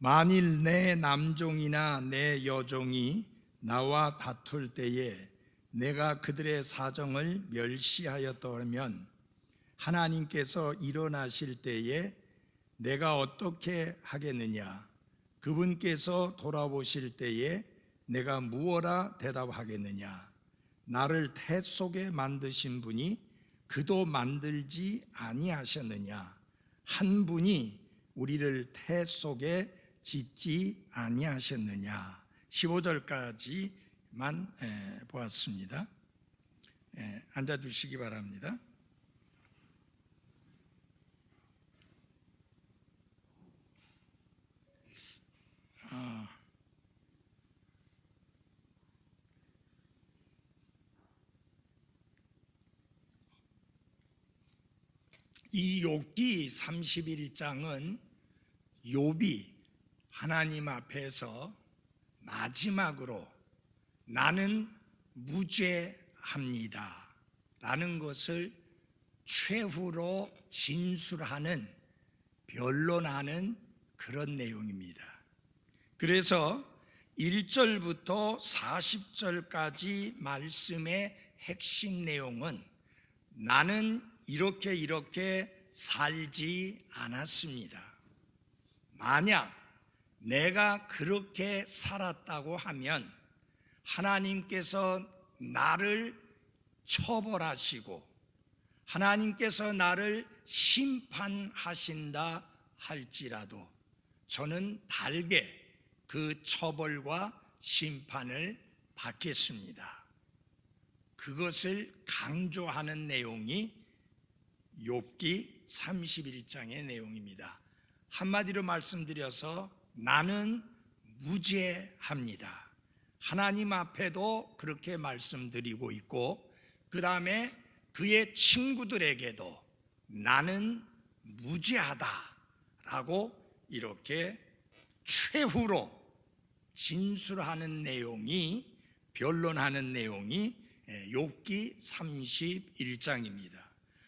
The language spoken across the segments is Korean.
만일 내 남종이나 내 여종이 나와 다툴 때에 내가 그들의 사정을 멸시하였더라면 하나님께서 일어나실 때에 내가 어떻게 하겠느냐? 그분께서 돌아보실 때에 내가 무엇라 대답하겠느냐? 나를 태 속에 만드신 분이 그도 만들지 아니하셨느냐? 한 분이 우리를 태 속에 짓지 아니하셨느냐? 15절까지만 보았습니다. 앉아주시기 바랍니다. 이 욥기 31장은 욥이 하나님 앞에서 마지막으로 나는 무죄합니다 라는 것을 최후로 진술하는, 변론하는 그런 내용입니다. 그래서 1절부터 40절까지 말씀의 핵심 내용은 나는 이렇게 살지 않았습니다. 만약 내가 그렇게 살았다고 하면 하나님께서 나를 처벌하시고 하나님께서 나를 심판하신다 할지라도 저는 달게 그 처벌과 심판을 받겠습니다. 그것을 강조하는 내용이 욥기 31장의 내용입니다. 한마디로 말씀드려서 나는 무죄합니다. 하나님 앞에도 그렇게 말씀드리고 있고, 그 다음에 그의 친구들에게도 나는 무죄하다라고 이렇게 최후로 진술하는 내용이, 변론하는 내용이 욥기 31장입니다.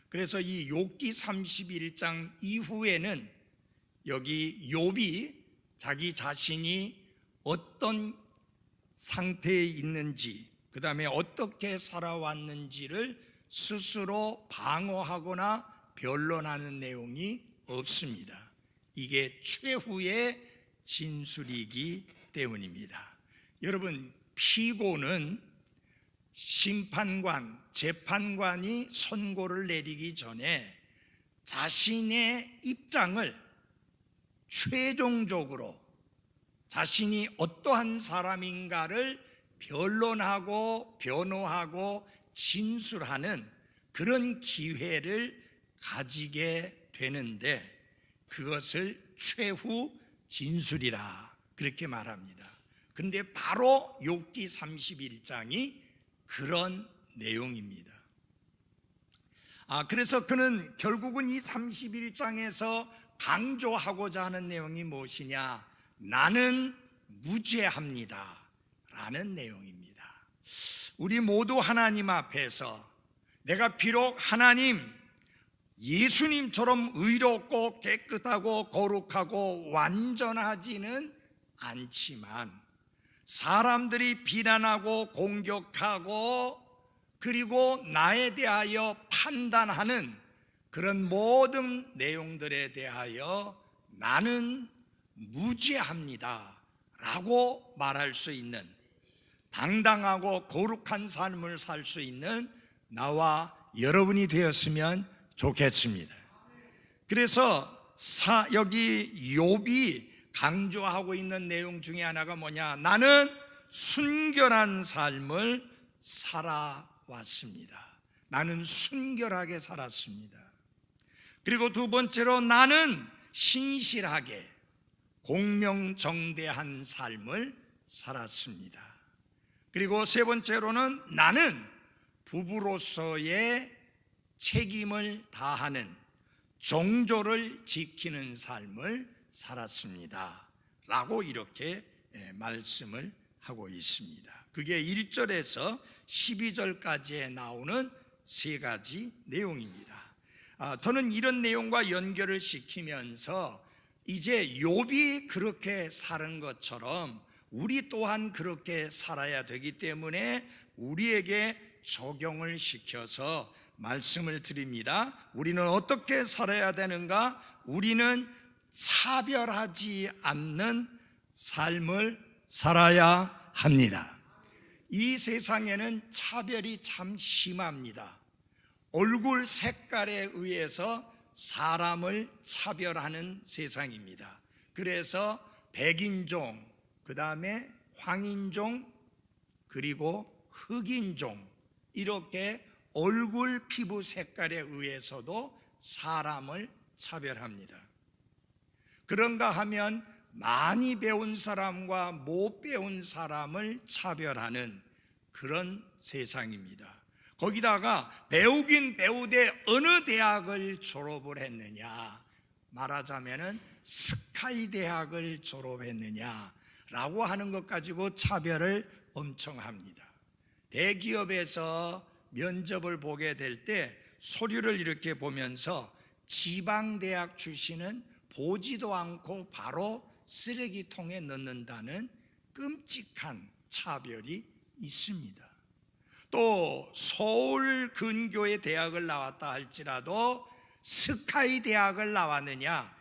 그래서 이 욥기 31장 이후에는 여기 욥이 자기 자신이 어떤 상태에 있는지, 그 다음에 어떻게 살아왔는지를 스스로 방어하거나 변론하는 내용이 없습니다. 이게 최후의 진술이기 때문입니다. 여러분, 피고는 심판관, 재판관이 선고를 내리기 전에 자신의 입장을 최종적으로 자신이 어떠한 사람인가를 변론하고 변호하고 진술하는 그런 기회를 가지게 되는데 그것을 최후 진술이라 그렇게 말합니다. 근데 바로 욥기 31장이 그런 내용입니다. 그래서 그는 결국은 이 31장에서 강조하고자 하는 내용이 무엇이냐? 나는 무죄합니다 라는 내용입니다. 우리 모두 하나님 앞에서 내가 비록 하나님, 예수님처럼 의롭고 깨끗하고 거룩하고 완전하지는 않지만 사람들이 비난하고 공격하고 그리고 나에 대하여 판단하는 그런 모든 내용들에 대하여 나는 무죄합니다 라고 말할 수 있는, 당당하고 거룩한 삶을 살 수 있는 나와 여러분이 되었으면 좋겠습니다. 그래서 여기 욥이 강조하고 있는 내용 중에 하나가 뭐냐? 나는 순결한 삶을 살아왔습니다. 나는 순결하게 살았습니다. 그리고 두 번째로 나는 신실하게 공명정대한 삶을 살았습니다. 그리고 세 번째로는 나는 부부로서의 책임을 다하는, 정조를 지키는 삶을 살았습니다 라고 이렇게 말씀을 하고 있습니다. 그게 1절에서 12절까지에 나오는 세 가지 내용입니다. 저는 이런 내용과 연결을 시키면서 이제 욥이 그렇게 사는 것처럼 우리 또한 그렇게 살아야 되기 때문에 우리에게 적용을 시켜서 말씀을 드립니다. 우리는 어떻게 살아야 되는가? 우리는 차별하지 않는 삶을 살아야 합니다. 이 세상에는 차별이 참 심합니다. 얼굴 색깔에 의해서 사람을 차별하는 세상입니다. 그래서 백인종, 그 다음에 황인종, 그리고 흑인종, 이렇게 얼굴 피부 색깔에 의해서도 사람을 차별합니다. 그런가 하면 많이 배운 사람과 못 배운 사람을 차별하는 그런 세상입니다. 거기다가 배우긴 배우되 어느 대학을 졸업을 했느냐, 말하자면은 스카이 대학을 졸업했느냐라고 하는 것 가지고 차별을 엄청 합니다. 대기업에서 면접을 보게 될 때 서류를 이렇게 보면서 지방대학 출신은 보지도 않고 바로 쓰레기통에 넣는다는 끔찍한 차별이 있습니다. 또 서울 근교의 대학을 나왔다 할지라도 스카이 대학을 나왔느냐,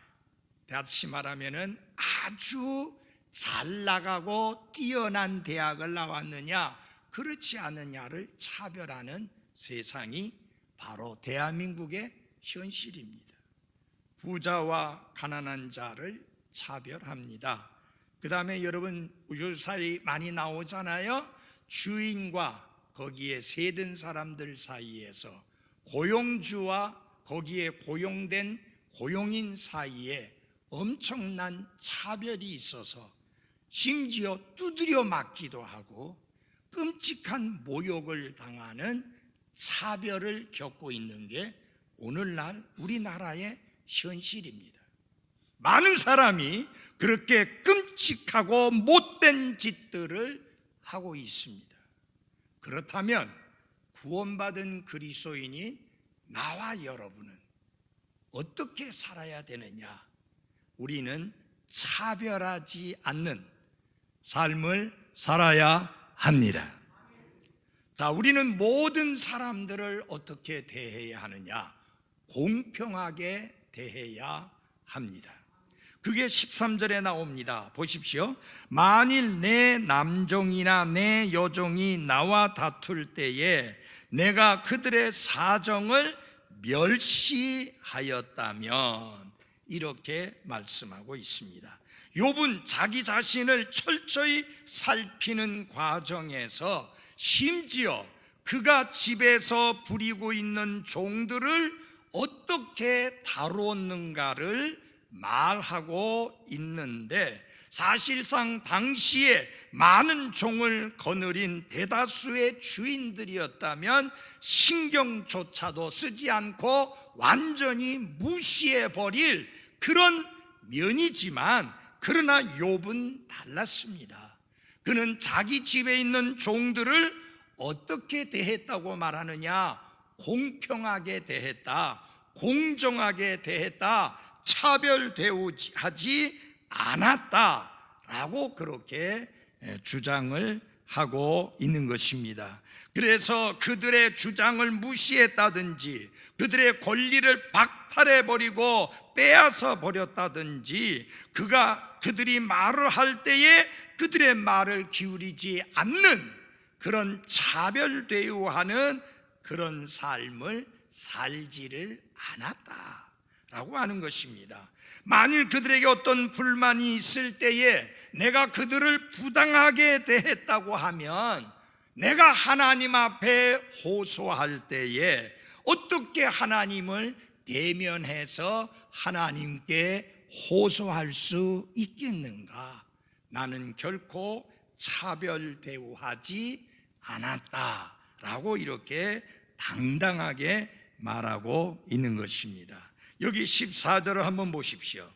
다시 말하면은 아주 잘 나가고 뛰어난 대학을 나왔느냐, 그렇지 않느냐를 차별하는 세상이 바로 대한민국의 현실입니다. 부자와 가난한 자를 차별합니다. 그 다음에 여러분 요사이 많이 나오잖아요. 주인과 거기에 세든 사람들 사이에서 고용주와 거기에 고용된 고용인 사이에 엄청난 차별이 있어서 심지어 두드려 맞기도 하고 끔찍한 모욕을 당하는 차별을 겪고 있는 게 오늘날 우리나라의 현실입니다. 많은 사람이 그렇게 끔찍하고 못된 짓들을 하고 있습니다. 그렇다면 구원받은 그리스도인인 나와 여러분은 어떻게 살아야 되느냐? 우리는 차별하지 않는 삶을 살아야 합니다. 자, 우리는 모든 사람들을 어떻게 대해야 하느냐? 공평하게 대해야 합니다. 그게 13절에 나옵니다. 보십시오. 만일 내 남종이나 내 여종이 나와 다툴 때에 내가 그들의 사정을 멸시하였다면, 이렇게 말씀하고 있습니다. 욥은 자기 자신을 철저히 살피는 과정에서 심지어 그가 집에서 부리고 있는 종들을 어떻게 다루었는가를 말하고 있는데, 사실상 당시에 많은 종을 거느린 대다수의 주인들이었다면 신경조차도 쓰지 않고 완전히 무시해버릴 그런 면이지만, 그러나 욥은 달랐습니다. 그는 자기 집에 있는 종들을 어떻게 대했다고 말하느냐? 공평하게 대했다, 공정하게 대했다, 차별 대우하지 않았다라고 그렇게 주장을 하고 있는 것입니다. 그래서 그들의 주장을 무시했다든지 그들의 권리를 박탈해버리고 빼앗아 버렸다든지 그들이 말을 할 때에 그들의 말을 기울이지 않는 그런 차별 대우하는 그런 삶을 살지를 않았다라고 하는 것입니다. 만일 그들에게 어떤 불만이 있을 때에 내가 그들을 부당하게 대했다고 하면, 내가 하나님 앞에 호소할 때에 어떻게 하나님을 대면해서 하나님께 호소할 수 있겠는가? 나는 결코 차별 대우하지 않았다라고 이렇게 당당하게 말하고 있는 것입니다. 여기 14절을 한번 보십시오.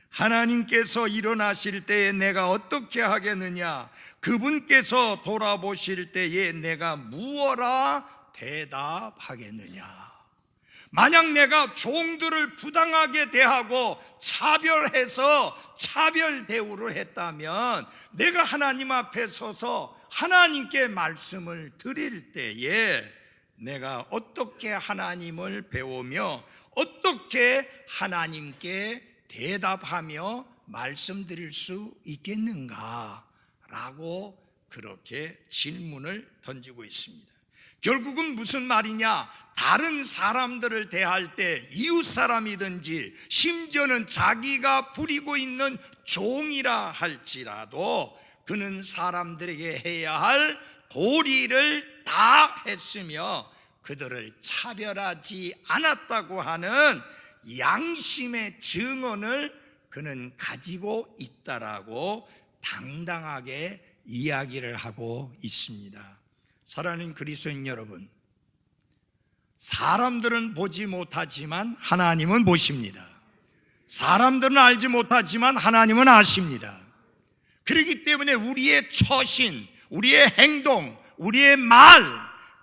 하나님께서 일어나실 때에 내가 어떻게 하겠느냐? 그분께서 돌아보실 때에 내가 무엇라 대답하겠느냐? 만약 내가 종들을 부당하게 대하고 차별해서 차별 대우를 했다면 내가 하나님 앞에 서서 하나님께 말씀을 드릴 때에 내가 어떻게 하나님을 배우며 어떻게 하나님께 대답하며 말씀드릴 수 있겠는가? 라고 그렇게 질문을 던지고 있습니다. 결국은 무슨 말이냐? 다른 사람들을 대할 때 이웃 사람이든지 심지어는 자기가 부리고 있는 종이라 할지라도 그는 사람들에게 해야 할 도리를 다 했으며 그들을 차별하지 않았다고 하는 양심의 증언을 그는 가지고 있다라고 당당하게 이야기를 하고 있습니다. 사랑하는 그리스도인 여러분, 사람들은 보지 못하지만 하나님은 보십니다. 사람들은 알지 못하지만 하나님은 아십니다. 그렇기 때문에 우리의 처신, 우리의 행동, 우리의 말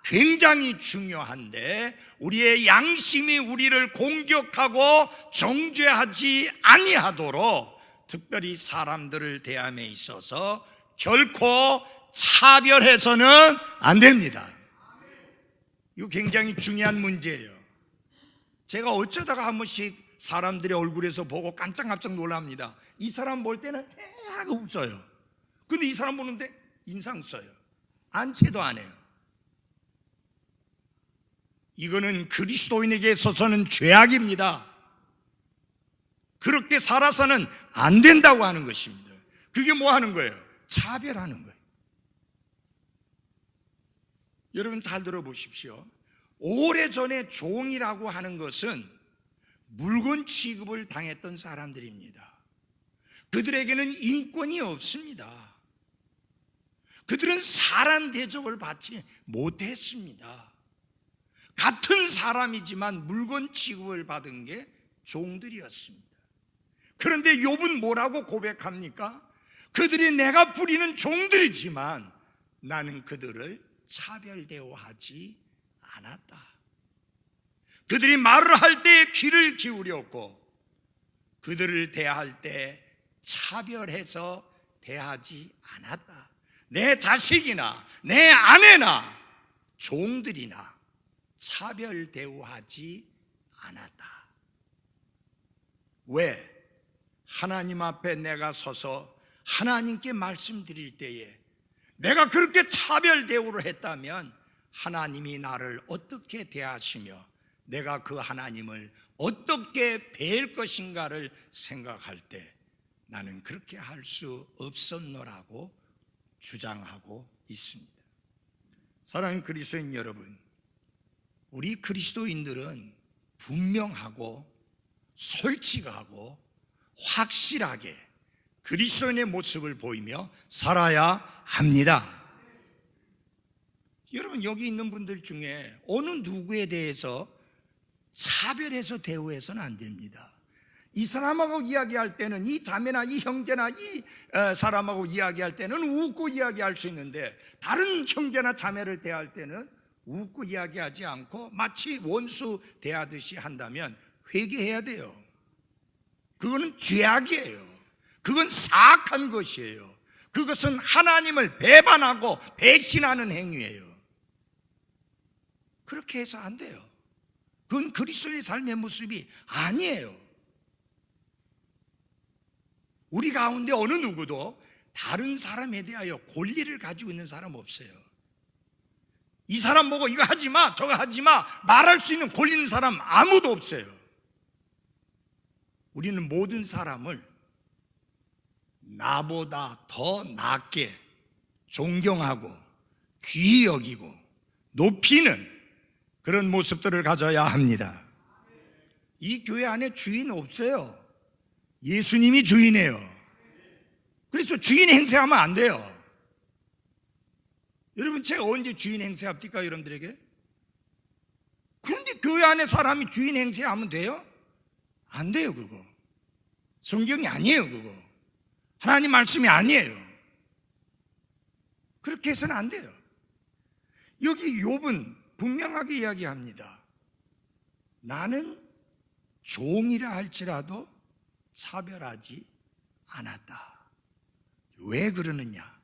굉장히 중요한데 우리의 양심이 우리를 공격하고 정죄하지 아니하도록 특별히 사람들을 대함에 있어서 결코 차별해서는 안 됩니다. 이거 굉장히 중요한 문제예요. 제가 어쩌다가 한 번씩 사람들의 얼굴에서 보고 깜짝깜짝 놀랍니다. 이 사람 볼 때는 하고 웃어요. 근데 이 사람 보는데 인상 써요. 안채도 안 해요. 이거는 그리스도인에게 있어서는 죄악입니다. 그렇게 살아서는 안 된다고 하는 것입니다. 그게 뭐 하는 거예요? 차별하는 거예요. 여러분 잘 들어보십시오. 오래전에 종이라고 하는 것은 물건 취급을 당했던 사람들입니다. 그들에게는 인권이 없습니다. 그들은 사람 대접을 받지 못했습니다. 같은 사람이지만 물건 취급을 받은 게 종들이었습니다. 그런데 욥은 뭐라고 고백합니까? 그들이 내가 부리는 종들이지만 나는 그들을 차별 대우하지 않았다. 그들이 말을 할 때 귀를 기울였고 그들을 대할 때 차별해서 대하지 않았다. 내 자식이나 내 아내나 종들이나 차별 대우하지 않았다. 왜? 하나님 앞에 내가 서서 하나님께 말씀드릴 때에 내가 그렇게 차별 대우를 했다면 하나님이 나를 어떻게 대하시며 내가 그 하나님을 어떻게 뵐 것인가를 생각할 때 나는 그렇게 할 수 없었노라고 주장하고 있습니다. 사랑하는 그리스도인 여러분, 우리 그리스도인들은 분명하고 솔직하고 확실하게 그리스도인의 모습을 보이며 살아야 합니다. 여러분 여기 있는 분들 중에 어느 누구에 대해서 차별해서 대우해서는 안 됩니다. 이 사람하고 이야기할 때는 이 자매나 이 형제나 이 사람하고 이야기할 때는 웃고 이야기할 수 있는데 다른 형제나 자매를 대할 때는 웃고 이야기하지 않고 마치 원수 대하듯이 한다면 회개해야 돼요. 그거는 죄악이에요. 그건 사악한 것이에요. 그것은 하나님을 배반하고 배신하는 행위예요. 그렇게 해서 안 돼요. 그건 그리스도의 삶의 모습이 아니에요. 우리 가운데 어느 누구도 다른 사람에 대하여 권리를 가지고 있는 사람 없어요. 이 사람 보고 이거 하지 마, 저거 하지 마 말할 수 있는 권리 있는 사람 아무도 없어요. 우리는 모든 사람을 나보다 더 낮게 존경하고 귀히 여기고 높이는 그런 모습들을 가져야 합니다. 이 교회 안에 주인 없어요. 예수님이 주인이에요. 그래서 주인 행세하면 안 돼요. 여러분 제가 언제 주인 행세합니까 여러분들에게? 그런데 교회 안에 사람이 주인 행세하면 돼요? 안 돼요. 그거 성경이 아니에요. 그거 하나님 말씀이 아니에요. 그렇게 해서는 안 돼요. 여기 욥은 분명하게 이야기합니다. 나는 종이라 할지라도 차별하지 않았다. 왜 그러느냐?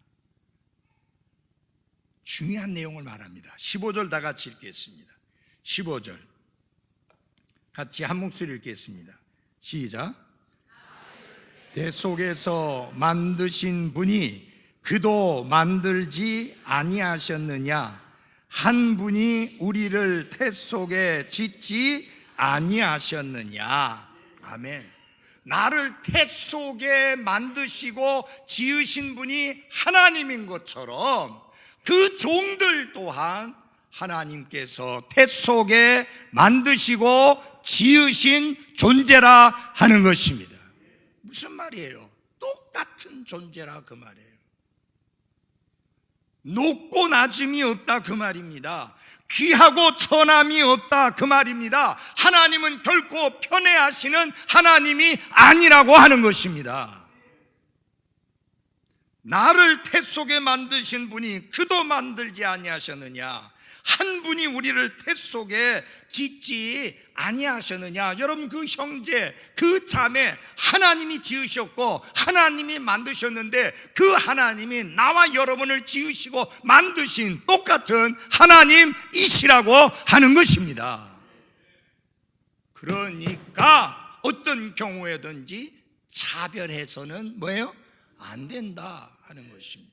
중요한 내용을 말합니다. 15절 다 같이 읽겠습니다. 15절 같이 한 목소리 읽겠습니다. 시작. 태 속에서 만드신 분이 그도 만들지 아니하셨느냐? 한 분이 우리를 태 속에 짓지 아니하셨느냐? 아멘. 나를 태 속에 만드시고 지으신 분이 하나님인 것처럼 그 종들 또한 하나님께서 태 속에 만드시고 지으신 존재라 하는 것입니다. 무슨 말이에요? 똑같은 존재라 그 말이에요. 높고 낮음이 없다 그 말입니다. 귀하고 천함이 없다 그 말입니다. 하나님은 결코 편애하시는 하나님이 아니라고 하는 것입니다. 나를 태 속에 만드신 분이 그도 만들지 아니하셨느냐? 한 분이 우리를 태 속에 짓지 아니하셨느냐? 여러분, 그 형제, 그 자매 하나님이 지으셨고 하나님이 만드셨는데 그 하나님이 나와 여러분을 지으시고 만드신 똑같은 하나님이시라고 하는 것입니다. 그러니까 어떤 경우에든지 차별해서는 뭐예요? 안 된다 하는 것입니다.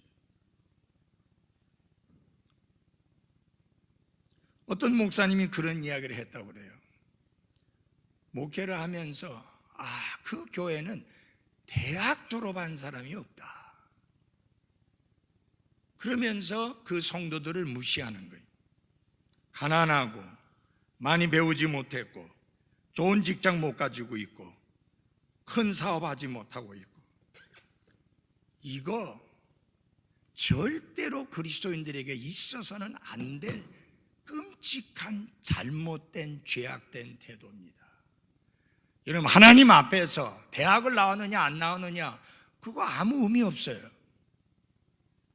어떤 목사님이 그런 이야기를 했다고 그래요. 목회를 하면서 그 교회는 대학 졸업한 사람이 없다. 그러면서 그 성도들을 무시하는 거예요. 가난하고 많이 배우지 못했고 좋은 직장 못 가지고 있고 큰 사업하지 못하고 있고, 이거 절대로 그리스도인들에게 있어서는 안 될 끔찍한 잘못된 죄악된 태도입니다. 여러분, 하나님 앞에서 대학을 나왔느냐 안 나왔느냐 그거 아무 의미 없어요.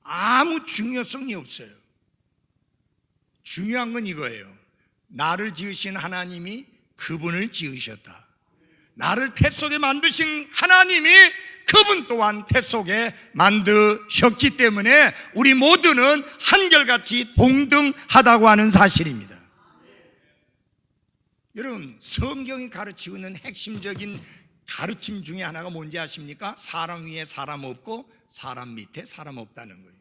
아무 중요성이 없어요. 중요한 건 이거예요. 나를 지으신 하나님이 그분을 지으셨다. 나를 태 속에 만드신 하나님이 그분 또한 태 속에 만드셨기 때문에 우리 모두는 한결같이 동등하다고 하는 사실입니다. 여러분, 성경이 가르치고 있는 핵심적인 가르침 중에 하나가 뭔지 아십니까? 사람 위에 사람 없고 사람 밑에 사람 없다는 거예요.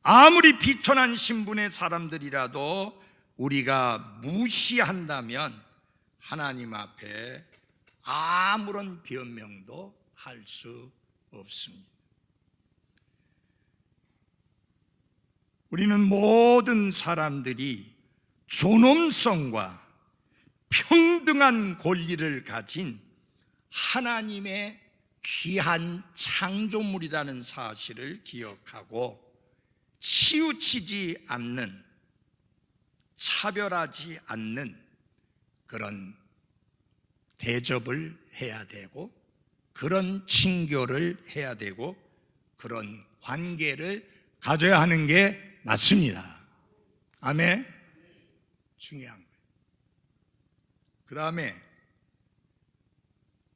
아무리 비천한 신분의 사람들이라도 우리가 무시한다면 하나님 앞에 아무런 변명도 할 수 없습니다. 우리는 모든 사람들이 존엄성과 평등한 권리를 가진 하나님의 귀한 창조물이라는 사실을 기억하고 치우치지 않는, 차별하지 않는 그런 대접을 해야 되고 그런 친교를 해야 되고 그런 관계를 가져야 하는 게 맞습니다. 아멘. 중요한 거예요. 그 다음에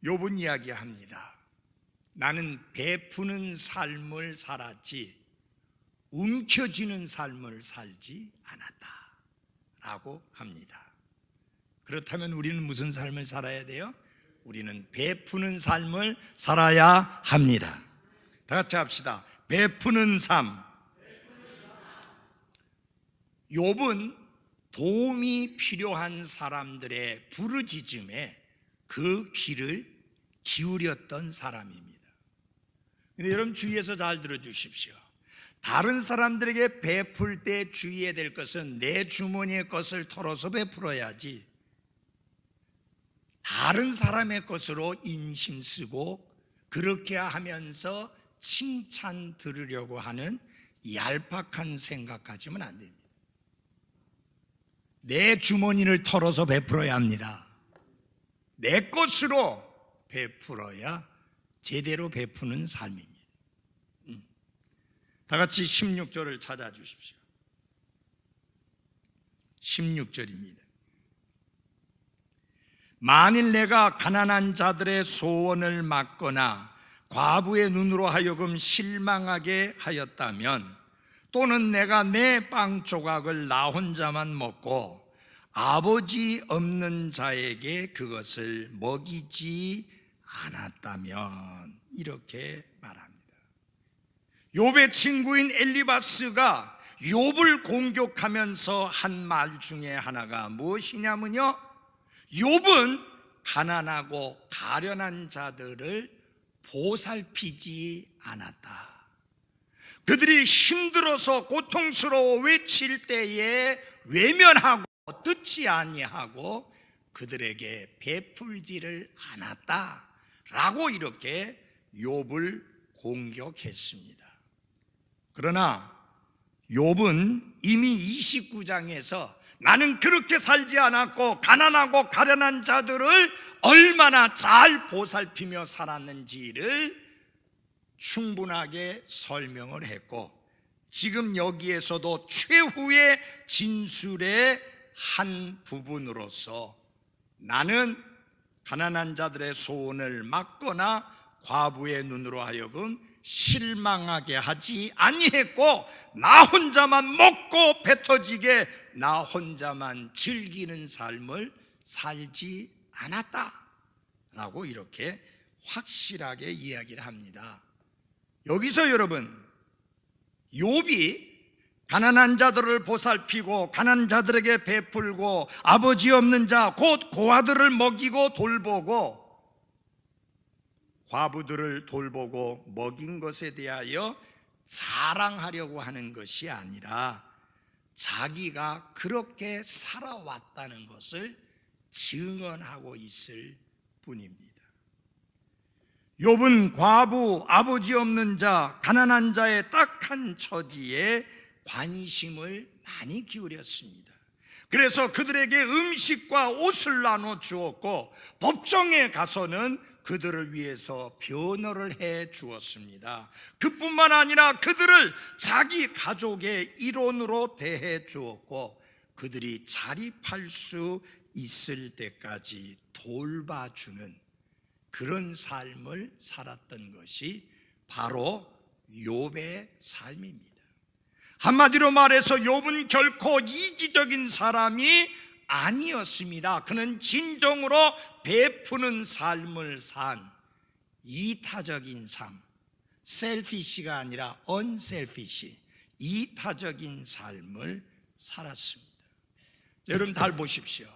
욥은 이야기합니다. 나는 베푸는 삶을 살았지 움켜쥐는 삶을 살지 않았다 라고 합니다. 그렇다면 우리는 무슨 삶을 살아야 돼요? 우리는 베푸는 삶을 살아야 합니다. 다 같이 합시다. 베푸는 삶. 욥은 도움이 필요한 사람들의 부르짖음에 그 귀를 기울였던 사람입니다. 근데 여러분, 주의해서 잘 들어주십시오. 다른 사람들에게 베풀 때 주의해야 될 것은 내 주머니의 것을 털어서 베풀어야지 다른 사람의 것으로 인심 쓰고 그렇게 하면서 칭찬 들으려고 하는 얄팍한 생각 가지면 안 됩니다. 내 주머니를 털어서 베풀어야 합니다. 내 것으로 베풀어야 제대로 베푸는 삶입니다. 다 같이 16절을 찾아주십시오. 16절입니다. 만일 내가 가난한 자들의 소원을 막거나 과부의 눈으로 하여금 실망하게 하였다면, 또는 내가 내 빵 조각을 나 혼자만 먹고 아버지 없는 자에게 그것을 먹이지 않았다면, 이렇게 말합니다. 욥의 친구인 엘리바스가 욥을 공격하면서 한 말 중에 하나가 무엇이냐면요, 욥은 가난하고 가련한 자들을 보살피지 않았다. 그들이 힘들어서 고통스러워 외칠 때에 외면하고 듣지 아니하고 그들에게 베풀지를 않았다라고 이렇게 욥을 공격했습니다. 그러나 욥은 이미 29장에서 나는 그렇게 살지 않았고 가난하고 가련한 자들을 얼마나 잘 보살피며 살았는지를 충분하게 설명을 했고, 지금 여기에서도 최후의 진술의 한 부분으로서 나는 가난한 자들의 소원을 막거나 과부의 눈으로 하여금 실망하게 하지 아니했고, 나 혼자만 먹고 배 터지게 나 혼자만 즐기는 삶을 살지 않았다라고 이렇게 확실하게 이야기를 합니다. 여기서 여러분, 욥이 가난한 자들을 보살피고 가난한 자들에게 베풀고 아버지 없는 자 곧 고아들을 먹이고 돌보고 과부들을 돌보고 먹인 것에 대하여 자랑하려고 하는 것이 아니라 자기가 그렇게 살아왔다는 것을 증언하고 있을 뿐입니다. 욥은 과부, 아버지 없는 자, 가난한 자의 딱한 처지에 관심을 많이 기울였습니다. 그래서 그들에게 음식과 옷을 나눠 주었고 법정에 가서는 그들을 위해서 변호를 해 주었습니다. 그뿐만 아니라 그들을 자기 가족의 일원으로 대해 주었고 그들이 자립할 수 있을 때까지 돌봐주는 그런 삶을 살았던 것이 바로 욥의 삶입니다. 한마디로 말해서 욥은 결코 이기적인 사람이 아니었습니다. 그는 진정으로 베푸는 삶을 산 이타적인 삶, 셀피시가 아니라 언셀피시, 이타적인 삶을 살았습니다. 여러분 잘 보십시오.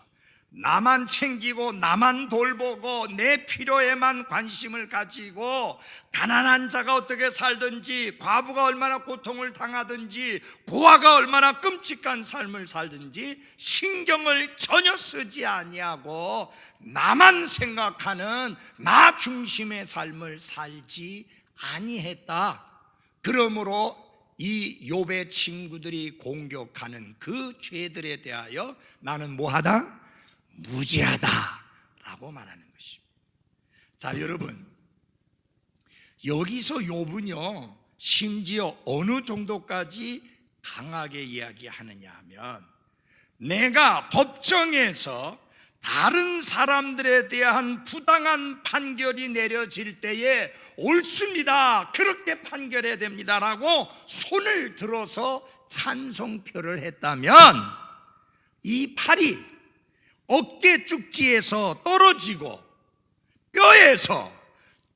나만 챙기고 나만 돌보고 내 필요에만 관심을 가지고 가난한 자가 어떻게 살든지, 과부가 얼마나 고통을 당하든지, 고아가 얼마나 끔찍한 삶을 살든지 신경을 전혀 쓰지 아니하고 나만 생각하는 나 중심의 삶을 살지 아니했다. 그러므로 이 욥의 친구들이 공격하는 그 죄들에 대하여 나는 뭐하다? 무지하다라고 말하는 것입니다. 자, 여러분, 여기서 욥은요 심지어 어느 정도까지 강하게 이야기하느냐 하면, 내가 법정에서 다른 사람들에 대한 부당한 판결이 내려질 때에 옳습니다, 그렇게 판결해야 됩니다라고 손을 들어서 찬성표를 했다면 이 팔이 어깨 쪽지에서 떨어지고 뼈에서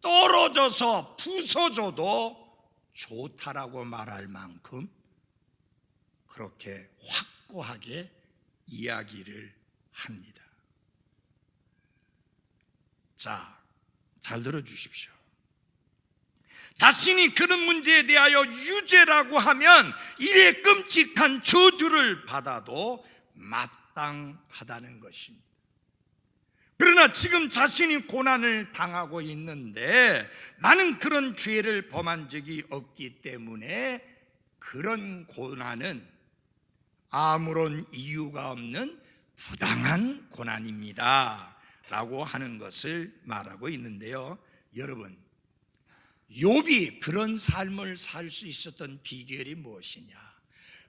떨어져서 부서져도 좋다라고 말할 만큼 그렇게 확고하게 이야기를 합니다. 자, 잘 들어주십시오. 자신이 그런 문제에 대하여 유죄라고 하면 이래 끔찍한 저주를 받아도 마땅하다는 것입니다. 그러나 지금 자신이 고난을 당하고 있는데 나는 그런 죄를 범한 적이 없기 때문에 그런 고난은 아무런 이유가 없는 부당한 고난입니다 라고 하는 것을 말하고 있는데요. 여러분, 욥이 그런 삶을 살 수 있었던 비결이 무엇이냐?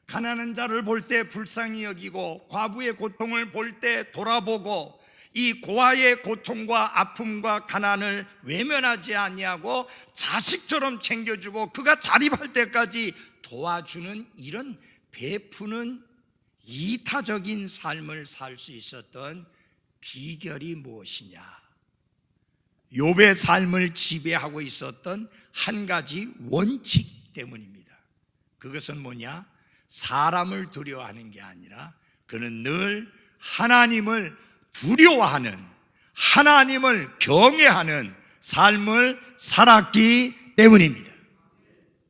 가난한 자를 볼 때 불쌍히 여기고 과부의 고통을 볼 때 돌아보고 이 고아의 고통과 아픔과 가난을 외면하지 아니하고 자식처럼 챙겨주고 그가 자립할 때까지 도와주는 이런 베푸는 이타적인 삶을 살 수 있었던 비결이 무엇이냐? 욥의 삶을 지배하고 있었던 한 가지 원칙 때문입니다. 그것은 뭐냐? 사람을 두려워하는 게 아니라 그는 늘 하나님을 두려워하는, 하나님을 경외하는 삶을 살았기 때문입니다.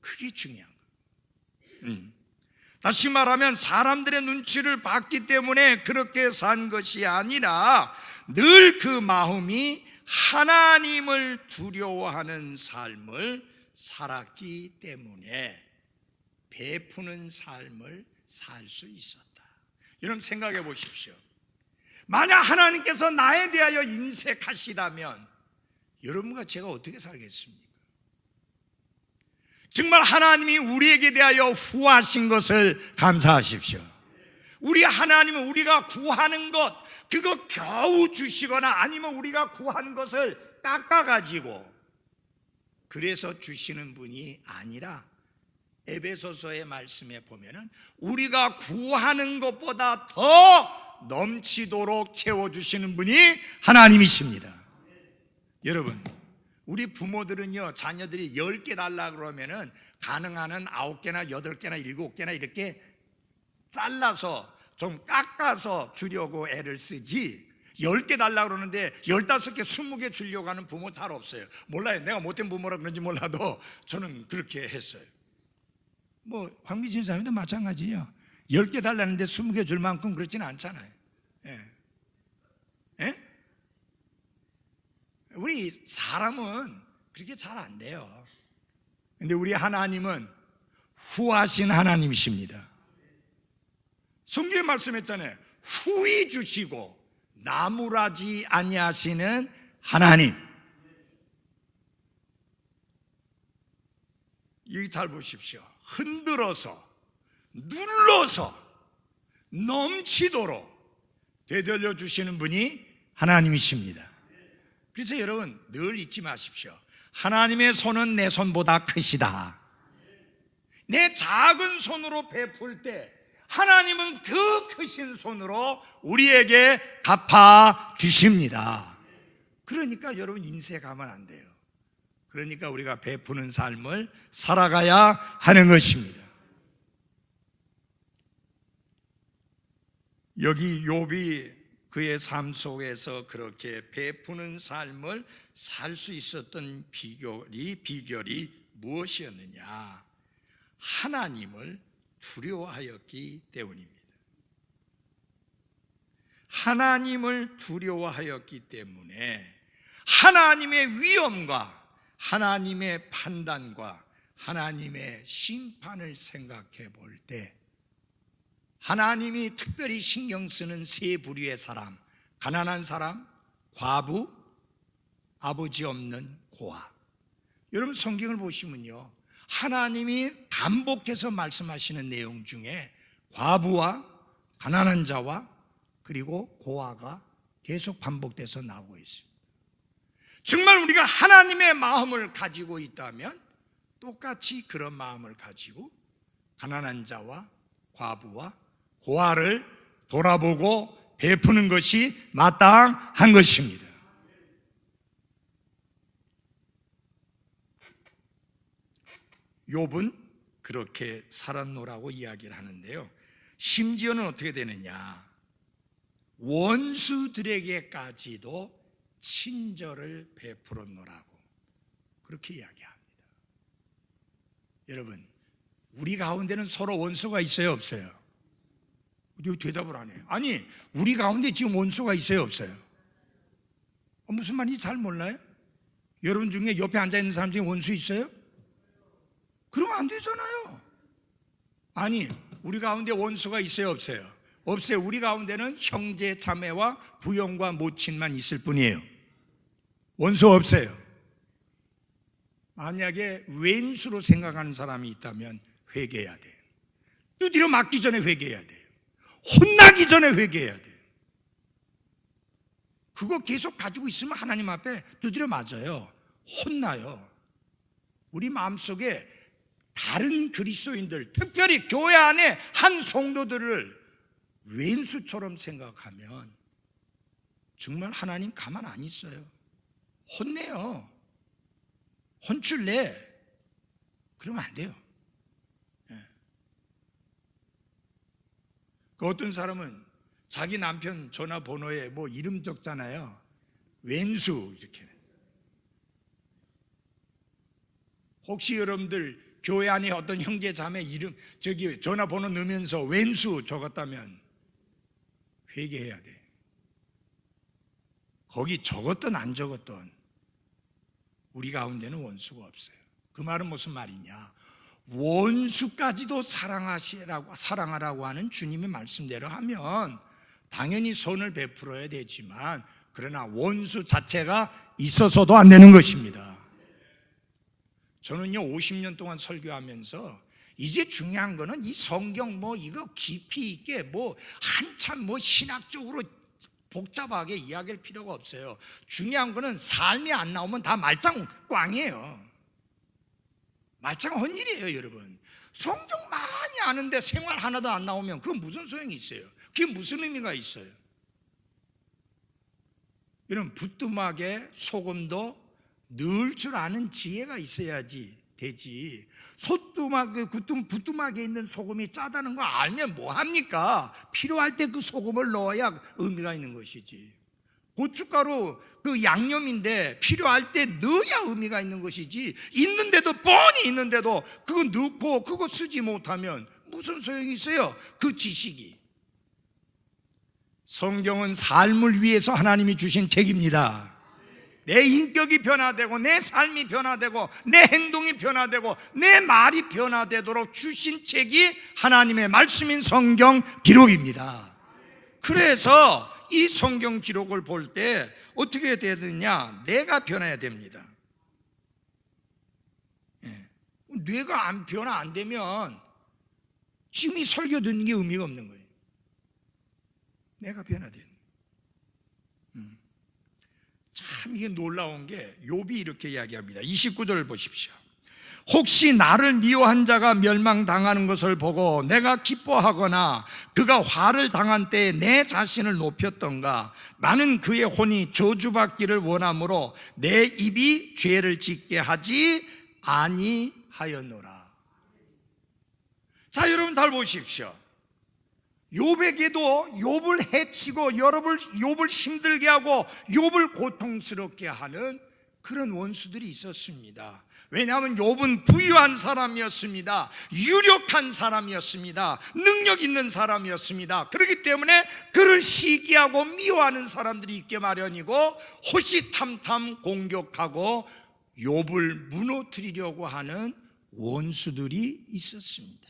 그게 중요한 거예요. 다시 말하면 사람들의 눈치를 봤기 때문에 그렇게 산 것이 아니라 늘 그 마음이 하나님을 두려워하는 삶을 살았기 때문에 베푸는 삶을 살 수 있었다. 여러분 생각해 보십시오. 만약 하나님께서 나에 대하여 인색하시다면 여러분과 제가 어떻게 살겠습니까? 정말 하나님이 우리에게 대하여 후하신 것을 감사하십시오. 우리 하나님은 우리가 구하는 것 그거 겨우 주시거나 아니면 우리가 구한 것을 깎아가지고 그래서 주시는 분이 아니라 에베소서의 말씀에 보면은 우리가 구하는 것보다 더 넘치도록 채워주시는 분이 하나님이십니다. 여러분 우리 부모들은요 자녀들이 10개 달라 그러면은 가능한 한 9개나 8개나 7개나 이렇게 잘라서 좀 깎아서 주려고 애를 쓰지 10개 달라 그러는데 15개 20개 주려고 하는 부모 잘 없어요. 몰라요. 내가 못된 부모라 그런지 몰라도 저는 그렇게 했어요. 뭐 황미진 사람도 마찬가지예요. 10개 달라는데 20개 줄 만큼 그렇지는 않잖아요. 예. 예? 우리 사람은 그렇게 잘 안 돼요. 근데 우리 하나님은 후하신 하나님이십니다. 성경에 말씀했잖아요. 후히 주시고 나무라지 아니하시는 하나님. 여기 잘 보십시오. 흔들어서 눌러서 넘치도록 되돌려 주시는 분이 하나님이십니다. 그래서 여러분 늘 잊지 마십시오. 하나님의 손은 내 손보다 크시다. 내 작은 손으로 베풀 때 하나님은 그 크신 손으로 우리에게 갚아 주십니다. 그러니까 여러분 인색하면 안 돼요. 그러니까 우리가 베푸는 삶을 살아가야 하는 것입니다. 여기 욥이 그의 삶 속에서 그렇게 베푸는 삶을 살 수 있었던 비결이 무엇이었느냐? 하나님을 두려워하였기 때문입니다. 하나님을 두려워하였기 때문에 하나님의 위엄과 하나님의 판단과 하나님의 심판을 생각해 볼 때 하나님이 특별히 신경 쓰는 세 부류의 사람, 가난한 사람, 과부, 아버지 없는 고아. 여러분 성경을 보시면요 하나님이 반복해서 말씀하시는 내용 중에 과부와 가난한 자와 그리고 고아가 계속 반복돼서 나오고 있습니다. 정말 우리가 하나님의 마음을 가지고 있다면 똑같이 그런 마음을 가지고 가난한 자와 과부와 고아를 돌아보고 베푸는 것이 마땅한 것입니다. 욥은 그렇게 살았노라고 이야기를 하는데요. 심지어는 어떻게 되느냐? 원수들에게까지도 친절을 베풀었노라고 그렇게 이야기합니다. 여러분, 우리 가운데는 서로 원수가 있어요, 없어요? 왜 대답을 안 해요? 아니, 우리 가운데 지금 원수가 있어요, 없어요? 무슨 말인지 잘 몰라요? 여러분 중에 옆에 앉아있는 사람 중에 원수 있어요? 그러면 안 되잖아요. 아니, 우리 가운데 원수가 있어요, 없어요? 없어요. 우리 가운데는 형제 자매와 부형과 모친만 있을 뿐이에요. 원수 없어요. 만약에 왼수로 생각하는 사람이 있다면 회개해야 돼요. 두드려 맞기 전에 회개해야 돼요. 혼나기 전에 회개해야 돼요. 그거 계속 가지고 있으면 하나님 앞에 두드려 맞아요. 혼나요. 우리 마음속에 다른 그리스도인들, 특별히 교회 안에 한 성도들을 왼수처럼 생각하면 정말 하나님 가만 안 있어요. 혼내요. 혼쭐 내. 그러면 안 돼요. 그 어떤 사람은 자기 남편 전화번호에 뭐 이름 적잖아요. 왼수 이렇게. 혹시 여러분들 교회 안에 어떤 형제 자매 이름 저기 전화번호 넣으면서 왼수 적었다면 회개해야 돼. 거기 적었든 안 적었든 우리 가운데는 원수가 없어요. 그 말은 무슨 말이냐? 원수까지도 사랑하라고 하는 주님의 말씀대로 하면 당연히 선을 베풀어야 되지만, 그러나 원수 자체가 있어서도 안 되는 것입니다. 저는요 50년 동안 설교하면서 이제 중요한 거는 이 성경 뭐 이거 깊이 있게 뭐 한참 뭐 신학적으로 복잡하게 이야기할 필요가 없어요. 중요한 거는 삶이 안 나오면 다 말짱 꽝이에요. 말짱 헛일이에요. 여러분, 성경 많이 아는데 생활 하나도 안 나오면 그건 무슨 소용이 있어요? 그게 무슨 의미가 있어요? 여러분, 부뚜막에 소금도 넣을 줄 아는 지혜가 있어야지 되지. 부뚜막에 있는 소금이 짜다는 거 알면 뭐합니까? 필요할 때 그 소금을 넣어야 의미가 있는 것이지. 고춧가루 그 양념인데 필요할 때 넣어야 의미가 있는 것이지, 있는데도 뻔히 있는데도 그거 넣고 그거 쓰지 못하면 무슨 소용이 있어요? 그 지식이. 성경은 삶을 위해서 하나님이 주신 책입니다. 내 인격이 변화되고 내 삶이 변화되고 내 행동이 변화되고 내 말이 변화되도록 주신 책이 하나님의 말씀인 성경 기록입니다. 그래서 이 성경 기록을 볼 때 어떻게 해야 되느냐? 내가 변해야 됩니다. 뇌가 변화 안 되면 지금 이 설교 듣는 게 의미가 없는 거예요. 내가 변화된. 참 이게 놀라운 게 욥이 이렇게 이야기합니다. 29절을 보십시오. 혹시 나를 미워한 자가 멸망당하는 것을 보고 내가 기뻐하거나 그가 화를 당한 때에 내 자신을 높였던가? 나는 그의 혼이 저주받기를 원하므로 내 입이 죄를 짓게 하지 아니하였노라. 자, 여러분 잘 보십시오. 욥에게도 욥을 해치고 욥을 힘들게 하고 욥을 고통스럽게 하는 그런 원수들이 있었습니다. 왜냐하면 욥은 부유한 사람이었습니다. 유력한 사람이었습니다. 능력 있는 사람이었습니다. 그렇기 때문에 그를 시기하고 미워하는 사람들이 있게 마련이고, 호시탐탐 공격하고 욥을 무너뜨리려고 하는 원수들이 있었습니다.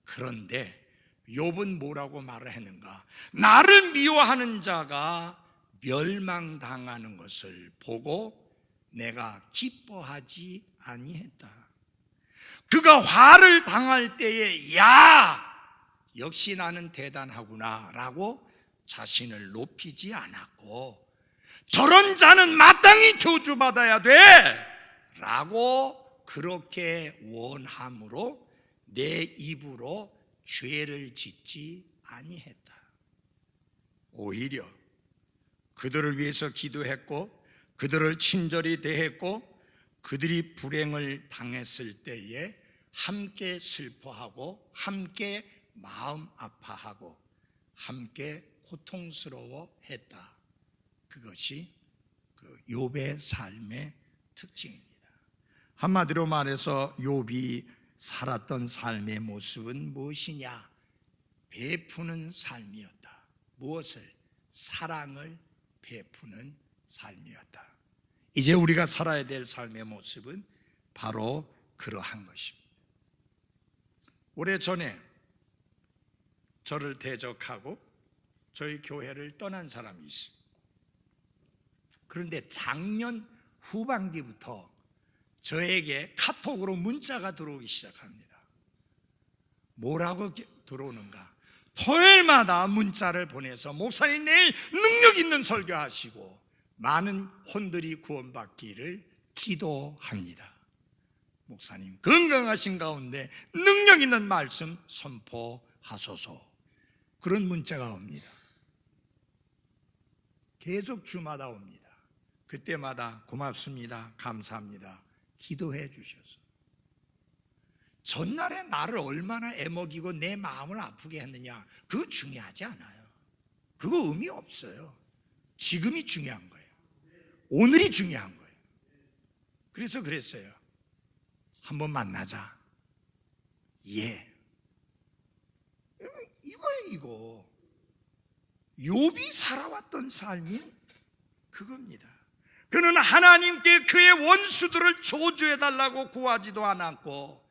그런데 욥은 뭐라고 말을 했는가? 나를 미워하는 자가 멸망당하는 것을 보고 내가 기뻐하지 아니했다. 그가 화를 당할 때에 야, 역시 나는 대단하구나 라고 자신을 높이지 않았고, 저런 자는 마땅히 저주받아야 돼 라고 그렇게 원함으로 내 입으로 죄를 짓지 아니했다. 오히려 그들을 위해서 기도했고 그들을 친절히 대했고 그들이 불행을 당했을 때에 함께 슬퍼하고 함께 마음 아파하고 함께 고통스러워했다. 그것이 그 욥의 삶의 특징입니다. 한마디로 말해서 욥이 살았던 삶의 모습은 무엇이냐? 베푸는 삶이었다. 무엇을? 사랑을 베푸는 삶이었다. 이제 우리가 살아야 될 삶의 모습은 바로 그러한 것입니다. 오래전에 저를 대적하고 저희 교회를 떠난 사람이 있습니다. 그런데 작년 후반기부터 저에게 카톡으로 문자가 들어오기 시작합니다. 뭐라고 들어오는가? 토요일마다 문자를 보내서 목사님 내일 능력 있는 설교하시고 많은 혼들이 구원받기를 기도합니다. 목사님 건강하신 가운데 능력 있는 말씀 선포하소서. 그런 문자가 옵니다. 계속 주마다 옵니다. 그때마다 고맙습니다, 감사합니다, 기도해 주셔서. 전날에 나를 얼마나 애먹이고 내 마음을 아프게 했느냐, 그거 중요하지 않아요. 그거 의미 없어요. 지금이 중요한 거예요. 오늘이 중요한 거예요. 그래서 그랬어요. 한번 만나자. 예. 이거예요, 이거. 욥이 살아왔던 삶이 그겁니다. 그는 하나님께 그의 원수들을 저주해달라고 구하지도 않았고,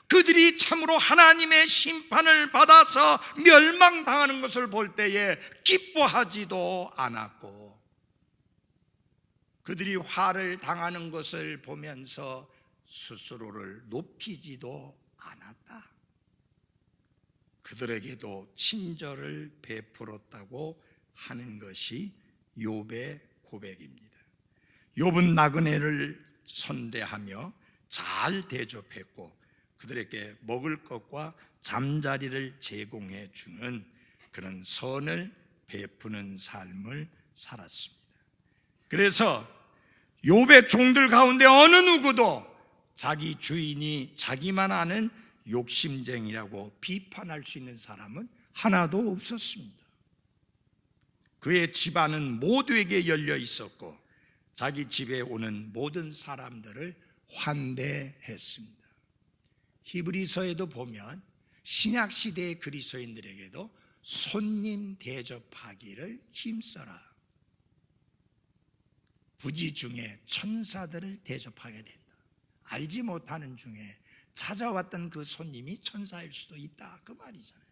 그들이 참으로 하나님의 심판을 받아서 멸망당하는 것을 볼 때에 기뻐하지도 않았고, 그들이 화를 당하는 것을 보면서 스스로를 높이지도 않았다. 그들에게도 친절을 베풀었다고 하는 것이 욥의 고백입니다. 욥은 나그네를 선대하며 잘 대접했고 그들에게 먹을 것과 잠자리를 제공해 주는 그런 선을 베푸는 삶을 살았습니다. 그래서 욥의 종들 가운데 어느 누구도 자기 주인이 자기만 아는 욕심쟁이라고 비판할 수 있는 사람은 하나도 없었습니다. 그의 집안은 모두에게 열려 있었고 자기 집에 오는 모든 사람들을 환대했습니다. 히브리서에도 보면 신약시대의 그리스도인들에게도 손님 대접하기를 힘써라. 부지 중에 천사들을 대접하게 된다. 알지 못하는 중에 찾아왔던 그 손님이 천사일 수도 있다, 그 말이잖아요.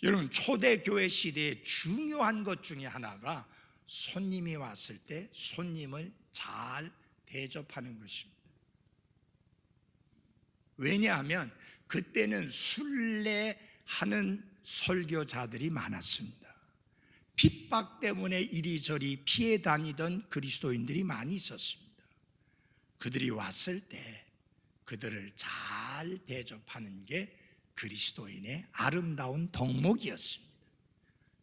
여러분, 초대교회 시대의 중요한 것 중에 하나가 손님이 왔을 때 손님을 잘 대접하는 것입니다. 왜냐하면 그때는 순례하는 설교자들이 많았습니다. 핍박 때문에 이리저리 피해 다니던 그리스도인들이 많이 있었습니다. 그들이 왔을 때 그들을 잘 대접하는 게 그리스도인의 아름다운 덕목이었습니다.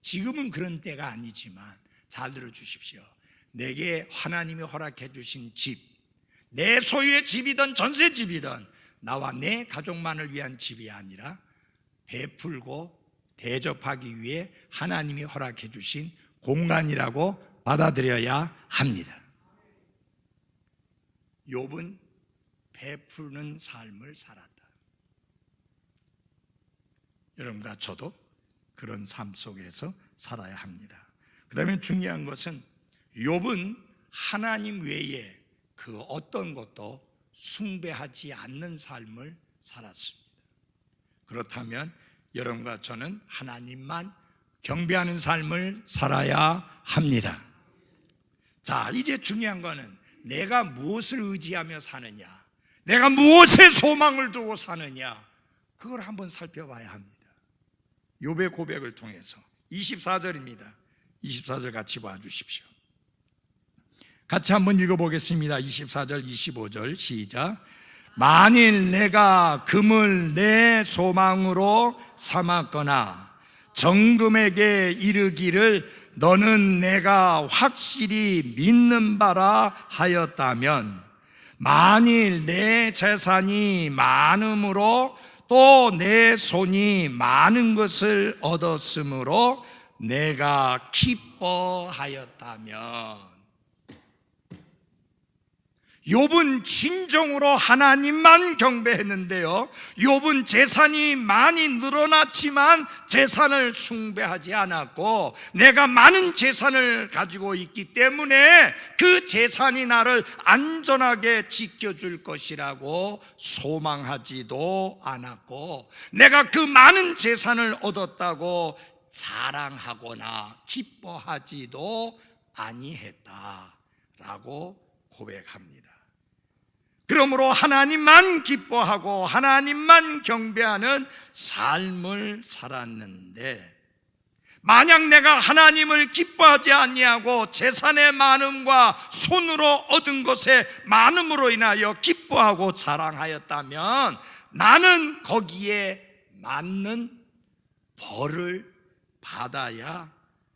지금은 그런 때가 아니지만 잘 들어주십시오. 내게 하나님이 허락해 주신 집, 내 소유의 집이든 전세집이든 나와 내 가족만을 위한 집이 아니라 베풀고 대접하기 위해 하나님이 허락해 주신 공간이라고 받아들여야 합니다. 욥은 베푸는 삶을 살았다. 여러분과 저도 그런 삶 속에서 살아야 합니다. 그 다음에 중요한 것은 욥은 하나님 외에 그 어떤 것도 숭배하지 않는 삶을 살았습니다. 그렇다면 여러분과 저는 하나님만 경배하는 삶을 살아야 합니다. 자, 이제 중요한 거는 내가 무엇을 의지하며 사느냐, 내가 무엇에 소망을 두고 사느냐, 그걸 한번 살펴봐야 합니다. 욥의 고백을 통해서 24절입니다. 24절 같이 봐주십시오. 같이 한번 읽어보겠습니다. 24절 25절 시작. 만일 내가 금을 내 소망으로 삼았거나 정금에게 이르기를 너는 내가 확실히 믿는 바라 하였다면, 만일 내 재산이 많음으로 또 내 손이 많은 것을 얻었으므로 내가 기뻐하였다면. 욥은 진정으로 하나님만 경배했는데요, 욥은 재산이 많이 늘어났지만 재산을 숭배하지 않았고, 내가 많은 재산을 가지고 있기 때문에 그 재산이 나를 안전하게 지켜줄 것이라고 소망하지도 않았고, 내가 그 많은 재산을 얻었다고 자랑하거나 기뻐하지도 아니했다라고 고백합니다. 그러므로 하나님만 기뻐하고 하나님만 경배하는 삶을 살았는데, 만약 내가 하나님을 기뻐하지 아니하고 재산의 많음과 손으로 얻은 것의 많음으로 인하여 기뻐하고 자랑하였다면 나는 거기에 맞는 벌을 받아야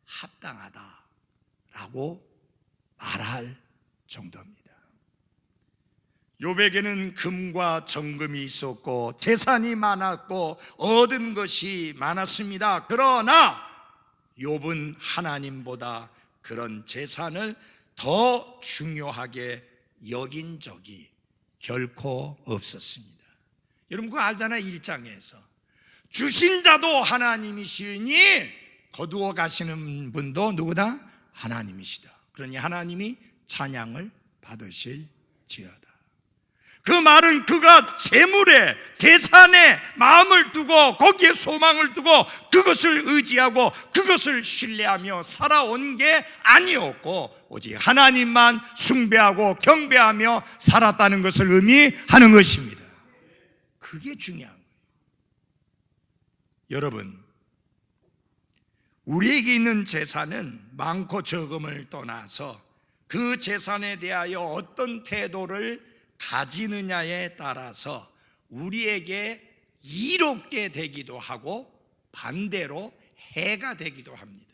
합당하다라고 말할 정도입니다. 욥에게는 금과 정금이 있었고 재산이 많았고 얻은 것이 많았습니다. 그러나 욥은 하나님보다 그런 재산을 더 중요하게 여긴 적이 결코 없었습니다. 여러분 그거 알잖아요. 1장에서 주신 자도 하나님이시니 거두어 가시는 분도 누구다? 하나님이시다. 그러니 하나님이 찬양을 받으실지어다. 그 말은 그가 재물에 재산에 마음을 두고 거기에 소망을 두고 그것을 의지하고 그것을 신뢰하며 살아온 게 아니었고 오직 하나님만 숭배하고 경배하며 살았다는 것을 의미하는 것입니다. 그게 중요한 거예요. 여러분, 우리에게 있는 재산은 많고 적음을 떠나서 그 재산에 대하여 어떤 태도를 가지느냐에 따라서 우리에게 이롭게 되기도 하고 반대로 해가 되기도 합니다.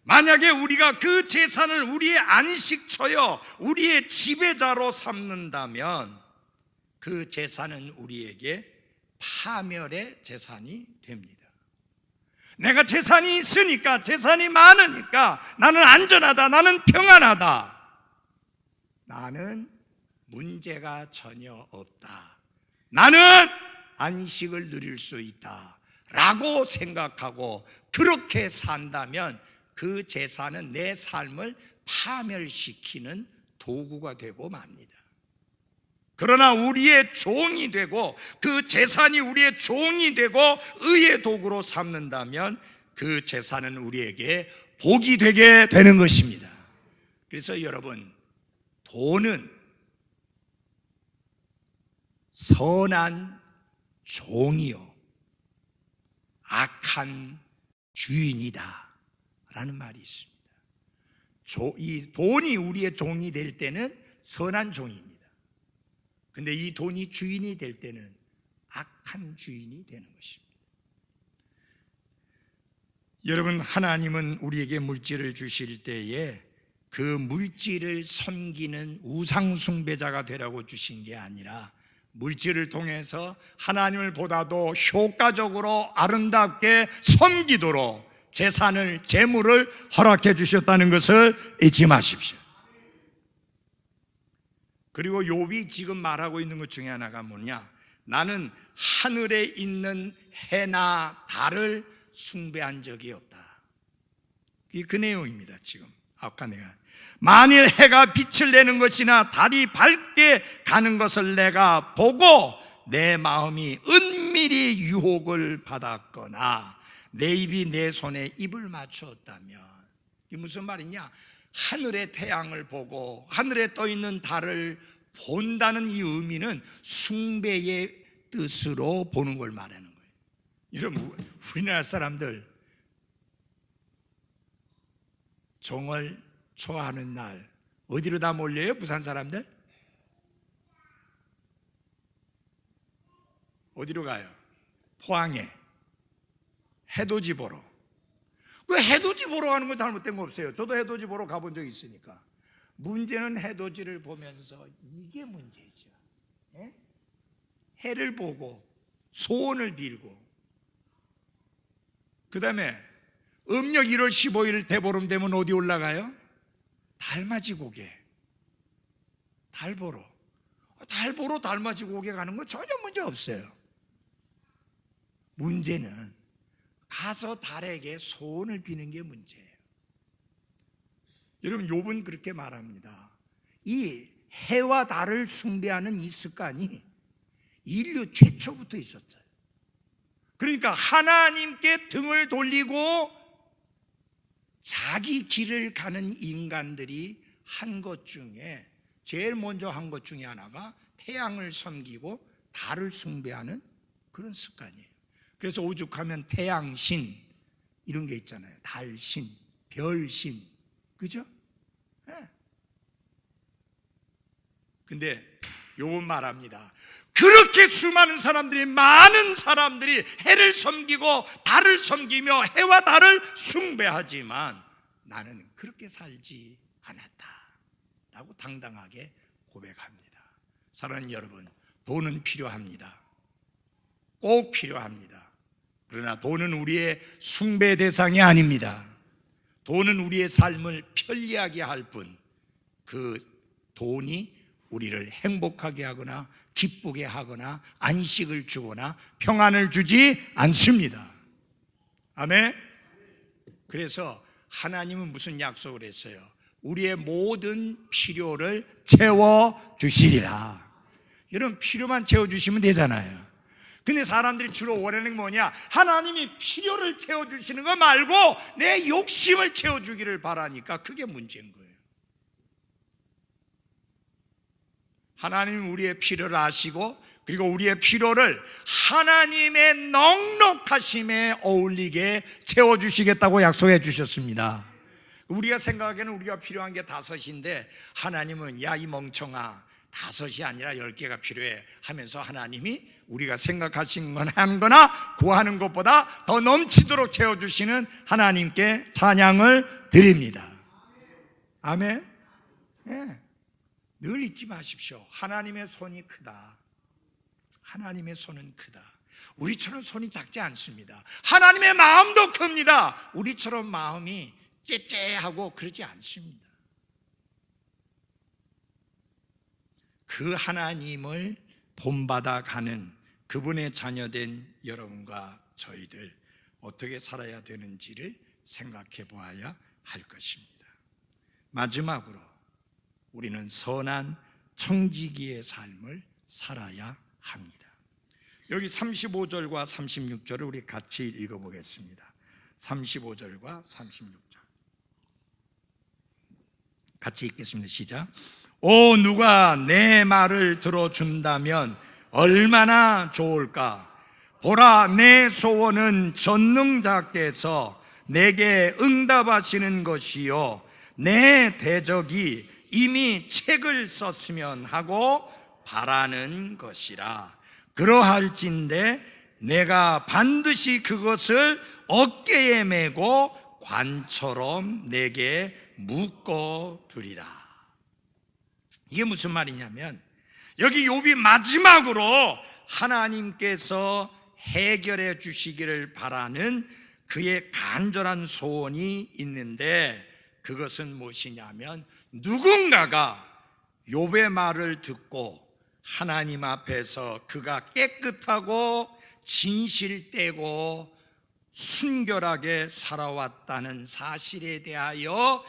만약에 우리가 그 재산을 우리의 안식처여 우리의 지배자로 삼는다면 그 재산은 우리에게 파멸의 재산이 됩니다. 내가 재산이 있으니까, 재산이 많으니까 나는 안전하다, 나는 평안하다, 나는 문제가 전혀 없다, 나는 안식을 누릴 수 있다 라고 생각하고 그렇게 산다면 그 재산은 내 삶을 파멸시키는 도구가 되고 맙니다. 그러나 우리의 종이 되고 그 재산이 우리의 종이 되고 의의 도구로 삼는다면 그 재산은 우리에게 복이 되게 되는 것입니다. 그래서 여러분, 돈은 선한 종이요 악한 주인이다 라는 말이 있습니다. 이 돈이 우리의 종이 될 때는 선한 종입니다. 근데 이 돈이 주인이 될 때는 악한 주인이 되는 것입니다. 여러분, 하나님은 우리에게 물질을 주실 때에 그 물질을 섬기는 우상숭배자가 되라고 주신 게 아니라 물질을 통해서 하나님을 보다도 효과적으로 아름답게 섬기도록 재산을, 재물을 허락해 주셨다는 것을 잊지 마십시오. 그리고 욥이 지금 말하고 있는 것 중에 하나가 뭐냐? 나는 하늘에 있는 해나 달을 숭배한 적이 없다. 이게 그 내용입니다. 지금 아까 내가 만일 해가 빛을 내는 것이나 달이 밝게 가는 것을 내가 보고 내 마음이 은밀히 유혹을 받았거나 내 입이 내 손에 입을 맞추었다면, 이게 무슨 말이냐? 하늘의 태양을 보고 하늘에 떠 있는 달을 본다는 이 의미는 숭배의 뜻으로 보는 걸 말하는 거예요. 여러분, 우리나라 사람들 정월 초하는 날 어디로 다 몰려요? 부산 사람들? 어디로 가요? 포항에 해돋이 보러. 그 해돋이 보러 가는 건 잘못된 거 없어요. 저도 해돋이 보러 가본 적이 있으니까. 문제는 해돋이를 보면서 이게 문제죠. 예? 해를 보고 소원을 빌고, 그 다음에 음력 1월 15일 대보름 되면 어디 올라가요? 달맞이 고개. 달 보러. 달 보러 달맞이 고개 가는 거 전혀 문제 없어요. 문제는 가서 달에게 소원을 비는 게 문제예요. 여러분, 욥은 그렇게 말합니다. 이 해와 달을 숭배하는 이 습관이 인류 최초부터 있었어요. 그러니까 하나님께 등을 돌리고 자기 길을 가는 인간들이 한 것 중에 제일 먼저 한 것 중에 하나가 태양을 섬기고 달을 숭배하는 그런 습관이에요. 그래서 오죽하면 태양신 이런 게 있잖아요. 달신, 별신, 그죠? 네. 근데 요건 말합니다. 그렇게 수많은 사람들이, 많은 사람들이 해를 섬기고 달을 섬기며 해와 달을 숭배하지만 나는 그렇게 살지 않았다 라고 당당하게 고백합니다. 사랑하는 여러분, 돈은 필요합니다. 꼭 필요합니다. 그러나 돈은 우리의 숭배 대상이 아닙니다. 돈은 우리의 삶을 편리하게 할 뿐, 그 돈이 우리를 행복하게 하거나 기쁘게 하거나 안식을 주거나 평안을 주지 않습니다. 아멘. 그래서 하나님은 무슨 약속을 했어요? 우리의 모든 필요를 채워주시리라. 여러분, 필요만 채워주시면 되잖아요. 근데 사람들이 주로 원하는 게 뭐냐? 하나님이 필요를 채워주시는 거 말고 내 욕심을 채워주기를 바라니까 그게 문제인 거예요. 하나님은 우리의 필요를 아시고, 그리고 우리의 필요를 하나님의 넉넉하심에 어울리게 채워주시겠다고 약속해 주셨습니다. 우리가 생각하기에는 우리가 필요한 게 5인데 하나님은 야, 이 멍청아, 5이 아니라 10개가 필요해 하면서 하나님이 우리가 생각하신 건 한 거나 구하는 것보다 더 넘치도록 채워주시는 하나님께 찬양을 드립니다. 아멘. 네. 늘 잊지 마십시오. 하나님의 손이 크다. 하나님의 손은 크다. 우리처럼 손이 작지 않습니다. 하나님의 마음도 큽니다. 우리처럼 마음이 째째하고 그러지 않습니다. 그 하나님을 본받아 가는 그분의 자녀된 여러분과 저희들 어떻게 살아야 되는지를 생각해 보아야 할 것입니다. 마지막으로 우리는 선한 청지기의 삶을 살아야 합니다. 여기 35절과 36절을 우리 같이 읽어보겠습니다. 35절과 36절 같이 읽겠습니다. 시작. 오, 누가 내 말을 들어준다면 얼마나 좋을까. 보라, 내 소원은 전능자께서 내게 응답하시는 것이요, 내 대적이 이미 책을 썼으면 하고 바라는 것이라. 그러할진대 내가 반드시 그것을 어깨에 메고 관처럼 내게 묶어두리라. 이게 무슨 말이냐면, 여기 욥이 마지막으로 하나님께서 해결해 주시기를 바라는 그의 간절한 소원이 있는데, 그것은 무엇이냐면 누군가가 욥의 말을 듣고 하나님 앞에서 그가 깨끗하고 진실되고 순결하게 살아왔다는 사실에 대하여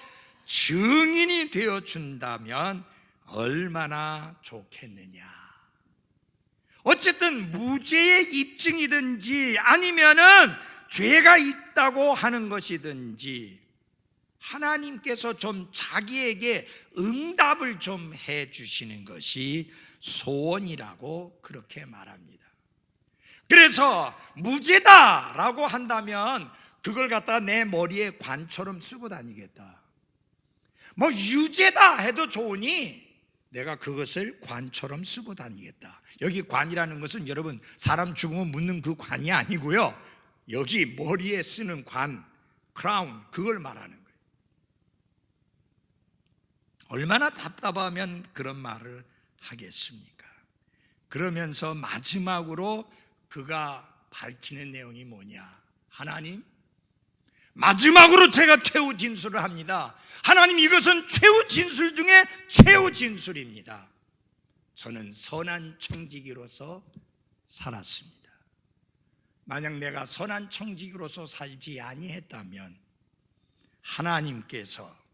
증인이 되어준다면 얼마나 좋겠느냐. 어쨌든 무죄의 입증이든지 아니면은 죄가 있다고 하는 것이든지 하나님께서 좀 자기에게 응답을 좀 해주시는 것이 소원이라고 그렇게 말합니다. 그래서 무죄다라고 한다면 그걸 갖다 내 머리에 관처럼 쓰고 다니겠다. 뭐 유죄다 해도 좋으니 내가 그것을 관처럼 쓰고 다니겠다. 여기 관이라는 것은 여러분 사람 죽으면 묻는 그 관이 아니고요, 여기 머리에 쓰는 관, 크라운, 그걸 말하는 거예요. 얼마나 답답하면 그런 말을 하겠습니까? 그러면서 마지막으로 그가 밝히는 내용이 뭐냐. 하나님, 마지막으로 제가 최후 진술을 합니다. 하나님, 이것은 최후 진술 중에 최후 진술입니다. 저는 선한 청지기로서 살았습니다. 만약 내가 선한 청지기로서 살지 아니했다면 하나님께서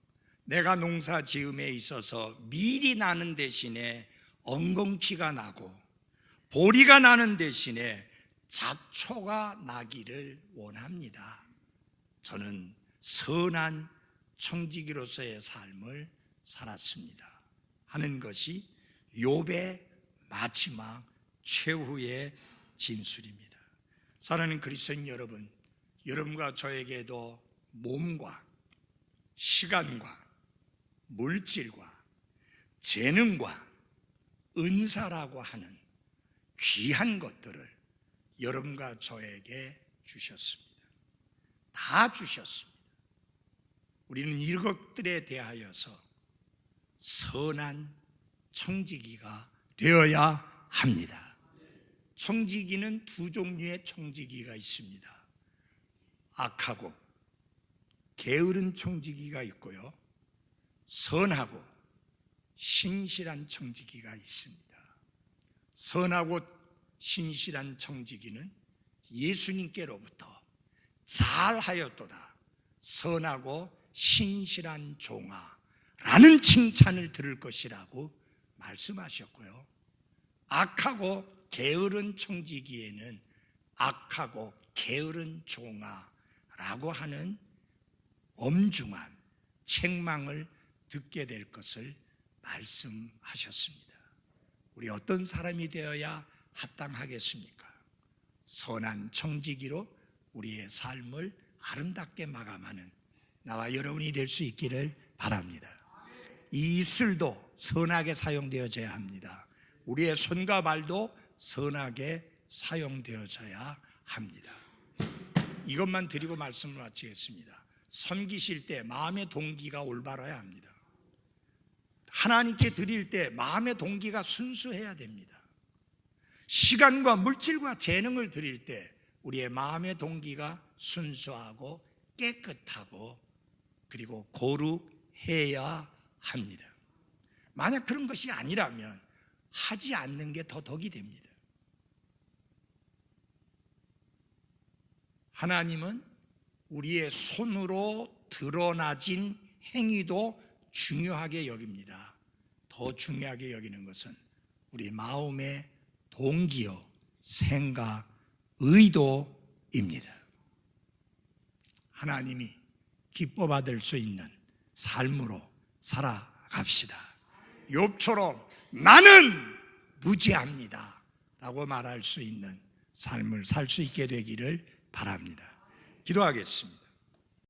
내가 농사 지음에 있어서 밀이 나는 대신에 엉겅퀴가 나고 보리가 나는 대신에 잡초가 나기를 원합니다. 저는 선한 청지기로서의 삶을 살았습니다. 하는 것이 욥의 마지막 최후의 진술입니다. 사랑하는 그리스도인 여러분, 여러분과 저에게도 몸과 시간과 물질과 재능과 은사라고 하는 귀한 것들을 여러분과 저에게 주셨습니다. 다 주셨습니다. 우리는 이것들에 대하여서 선한 청지기가 되어야 합니다. 청지기는 두 종류의 청지기가 있습니다. 악하고 게으른 청지기가 있고요, 선하고 신실한 청지기가 있습니다. 선하고 신실한 청지기는 예수님께로부터 잘하였도다, 선하고 신실한 종아라는 칭찬을 들을 것이라고 말씀하셨고요, 악하고 게으른 청지기에는 악하고 게으른 종아라고 하는 엄중한 책망을 듣게 될 것을 말씀하셨습니다. 우리 어떤 사람이 되어야 합당하겠습니까? 선한 청지기로 우리의 삶을 아름답게 마감하는 나와 여러분이 될 수 있기를 바랍니다. 이 입술도 선하게 사용되어져야 합니다. 우리의 손과 발도 선하게 사용되어져야 합니다. 이것만 드리고 말씀을 마치겠습니다. 섬기실 때 마음의 동기가 올바라야 합니다. 하나님께 드릴 때 마음의 동기가 순수해야 됩니다. 시간과 물질과 재능을 드릴 때 우리의 마음의 동기가 순수하고 깨끗하고 그리고 거룩해야 합니다. 만약 그런 것이 아니라면 하지 않는 게 더 덕이 됩니다. 하나님은 우리의 손으로 드러나진 행위도 중요하게 여깁니다. 더 중요하게 여기는 것은 우리 마음의 동기요, 생각, 의도입니다. 하나님이 기뻐 받을 수 있는 삶으로 살아갑시다. 욥처럼 나는 무죄합니다 라고 말할 수 있는 삶을 살 수 있게 되기를 바랍니다. 기도하겠습니다.